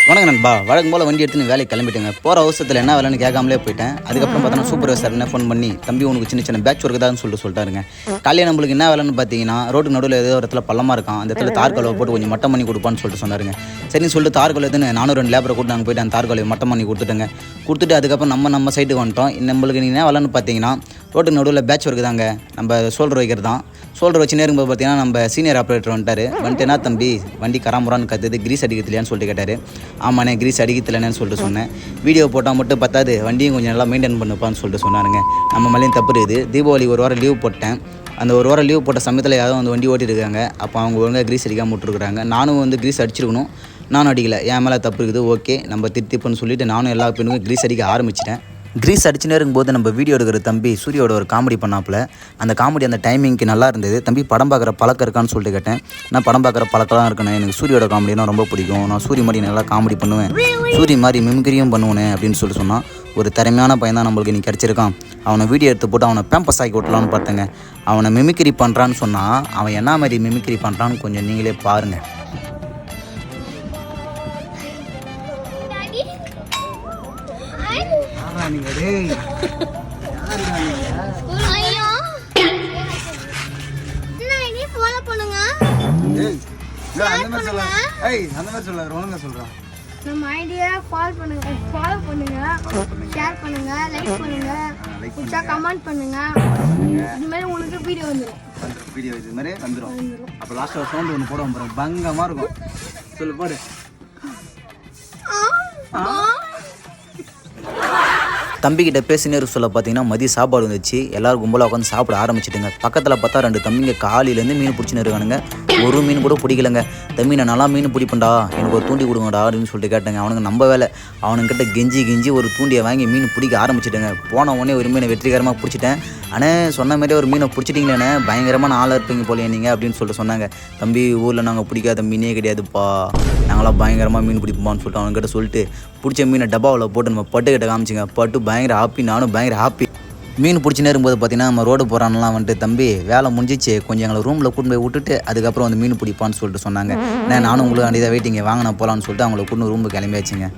வணக்கம் நண்பா. வழக்கம் போல் வண்டி எடுத்துன்னு வேலைக்கு கிளம்பிட்டேங்க. போகிற அவசரத்தில் என்ன வேலைன்னு கேட்காமலே போயிட்டேன். அதுக்கப்புறம் பார்த்தோன்னா சூப்பர்வைசர் என்ன ஃபோன் பண்ணி, தம்பி உனக்கு சின்ன சின்ன பேட்ச் ஒர்க் தான் சொல்லிட்டாருங்க. காலையில் நம்மளுக்கு என்ன வேலைன்னு பார்த்தீங்கன்னா, ரோட்டு நடுவில் ஏதோ ஒரு இடத்துல பள்ளமாக இருக்கான், அந்த இடத்துல தார் கலவை போட்டு கொஞ்சம் மட்டம் பண்ணி கொடுப்பான்னு சொல்லிட்டு சொன்னாருங்க. சரின்னு சொல்லிட்டு தார் கலவை எதுன்னு நானும் 2 லேபரை கூட்டு நாங்கள் போய்ட்டு அந்த தார் கலவை மட்டம் பண்ணி கொடுத்துட்டு அதுக்கப்புறம் நம்ம சைட்டுக்கு வந்துட்டோம். நம்மளுக்கு என்ன வேலைன்னு பார்த்தீங்கன்னா, ரோட்டு நடுவில் பேட்ச் ஒர்க் தாங்க. நம்ம ஷோல்டர் வைக்கிறது தான். ஷோல்டர் வச்சு நேரும்போது பார்த்தீங்கன்னா நம்ம சீனியர் ஆப்ரேட்டர் வந்துட்டு என்ன தம்பி வண்டி கராமுறான்னு கற்றுது, கிரீஸ் அடிக்கிறதுலையான்னு சொல்லிட்டு கேட்டார். ஆமாண்ணே கிரீஸ் அடிக்கிறதுலன்னு சொல்லிட்டு சொன்னேன். வீடியோ போட்டால் மட்டும் பத்தாது, வண்டியும் கொஞ்சம் நல்லா மெயின்டைன் பண்ணுப்பான்னு சொல்லிட்டு சொன்னாருங்க. நம்ம மேலேயும் தப்பு இருக்குது. தீபாவளி 1 வாரம் லீவ் போட்டேன். அந்த 1 வாரம் லீவ் போட்ட சமயத்தில் யாரும் வந்து வண்டி ஓட்டிருக்காங்க. அப்போ அவங்க ஒழுங்காக கிரீஸ் அடிக்காமல் விட்டுருக்குறாங்க. நானும் வந்து கிரீஸ் அடிச்சிருக்கணும், நானும் அடிக்கலை. என் மேலே தப்பு இருக்குது. ஓகே நம்ம திருத்திப்புன்னு சொல்லிட்டு நானும் எல்லா பெண்ணுக்கும் கிரீஸ் அடிக்க ஆரம்பிச்சிட்டேன். கிரீஸ் அடிச்சுனே இருக்கும்போது நம்ம வீடியோ எடுக்கிற தம்பி சூரியோட ஒரு காமெடி பண்ணாப்புல. அந்த காமெடி அந்த டைமிங்க்கு நல்லா இருந்தது. தம்பி படம் பார்க்குற பழக்கம் இருக்கான்னு சொல்லிட்டு கேட்டேன். நான் படம் பார்க்குற பழக்கம் இருக்கேன், எனக்கு சூரியோட காமெடினா ரொம்ப பிடிக்கும், நான் சூரிய மாதிரி நல்லா காமெடி பண்ணுவேன், சூரிய மாதிரி மிமிக்ரியும் பண்ணுவேனே அப்படின்னு சொல்லிட்டு சொன்னான். ஒரு திறமையான பையன் தான் நம்மளுக்கு இன்னைக்கு கிடச்சிருக்கான். அவனை வீடியோ எடுத்து போட்டு அவனை பேம்பஸ் ஆக்கி விட்டலான்னு பார்த்தேங்க. அவனை மிமிக்ரி பண்ணுறான்னு சொன்னால் அவன் என்ன மாதிரி மிமிக்ரி பண்ணுறான்னு கொஞ்சம் நீங்களே பாருங்கள். நம்ம ஐடியா ஃபாலோ பண்ணுங்க, ஷேர் பண்ணுங்க, லைக் பண்ணுங்க, பிடிச்சா கமெண்ட் பண்ணுங்க. இது மாதிரி உங்களுக்கு வீடியோ இது மாதிரி வந்துடும். அப்போ லாஸ்ட்டாக சவுண்ட் ஒன்று போட போகிறோம், பங்கமாக இருக்கும். சொல்லு போடு. தம்பிக்கிட்ட பேசினே சொல்ல பார்த்தீங்கன்னா மதிய சாப்பாடு வந்துச்சு. எல்லோரும் கும்பலாக உட்காந்து சாப்பிட ஆரம்பிச்சிட்டுங்க. பக்கத்தில் பார்த்தா 2 தம்பிங்க காலையிலேருந்து மீன் பிடிச்சின்னு இருக்கானுங்க. ஒரு மீன் கூட பிடிக்கலங்க. தம்பி நான் நல்லா மீன் பிடிப்பேன்டா, எனக்கு ஒரு தூண்டி கொடுங்கடா அப்படின்னு சொல்லிட்டு கேட்டேங்க. அவனுங்க நம்ம வேலை. அவனுங்கிட்ட கெஞ்சி ஒரு தூண்டியை வாங்கி மீன் பிடிக்க ஆரம்பிச்சிட்டுங்க. போன உடனே ஒரு மீனை வெற்றிகரமாக பிடிச்சிட்டேன். ஆனால் சொன்ன மாதிரியே ஒரு மீனை பிடிச்சிட்டிங்களேண்ணே, பயங்கரமான ஆளாக இருப்பீங்க போலையே நீங்கள் அப்படின்னு சொல்லிட்டு சொன்னாங்க. தம்பி ஊரில் நாங்கள் பிடிக்காத மீனே கிடையாதுப்பா, நாங்களாம் பயங்கரமாக மீன் பிடிப்போம்னு சொல்லிட்டு அவங்ககிட்ட சொல்லிட்டு பிடிச்ச மீனை டப்பாவில் போட்டு நம்ம பட்டுக்கிட்ட காமிச்சிங்க. பட்டு பயங்கர ஹாப்பி, நானும் பயங்கர ஹாப்பி. மீன் பிடிச்சினே இருக்கும்போது பார்த்தீங்கன்னா நம்ம ரோடு போகிறான்லாம் வந்துட்டு, தம்பி வேலை முடிஞ்சிச்சு, கொஞ்சம் எங்களை ரூமில் கூட்டு போய் விட்டுட்டு அதுக்கப்புறம் வந்து மீன் பிடிப்பான்னு சொல்லிட்டு சொன்னாங்க. நானும் உங்களுக்கு அண்டிதான் வெயிட்டிங்க, வாங்க நான் போகலான்னு சொல்லிட்டு அவங்களை கூட்டு ரூமுக்கு கிளம்பியாச்சுங்க.